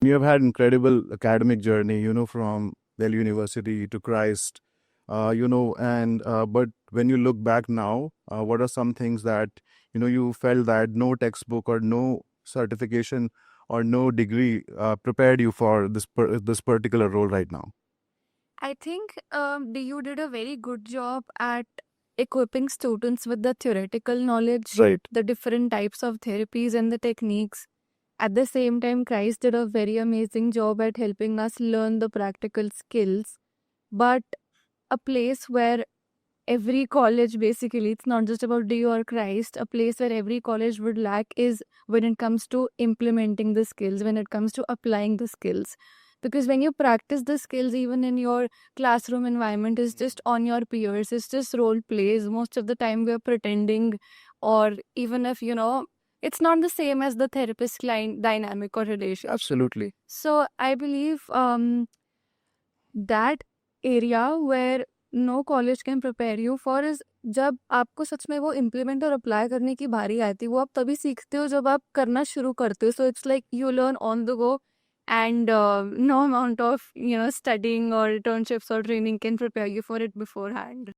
You have had incredible academic journey, from Delhi University to Christ, and but when you look back now, what are some things that you felt that no textbook or no certification or no degree prepared you for this particular role right now? I think you did a very good job at equipping students with the theoretical knowledge, Right. the different types of therapies and the techniques. At the same time, Christ did a very amazing job at helping us learn the practical skills. But a place where every college basically, it's not just about DU or Christ, a place where every college would lack is when it comes to implementing the skills, when it comes to applying the skills. Because when you practice the skills, even in your classroom environment, is just on your peers, it's just role plays. Most of the time, we're pretending, or even if it's not the same as the therapist client dynamic or relationship. Absolutely. So I believe that area where no college can prepare you for is जब आपको सच में वो implement और apply करने की बारी आती है वो आप तभी सीखते हो जब आप करना शुरू करते हो so it's like you learn on the go and no amount of studying और इंटर्नशिप्स और training can prepare you for it before hand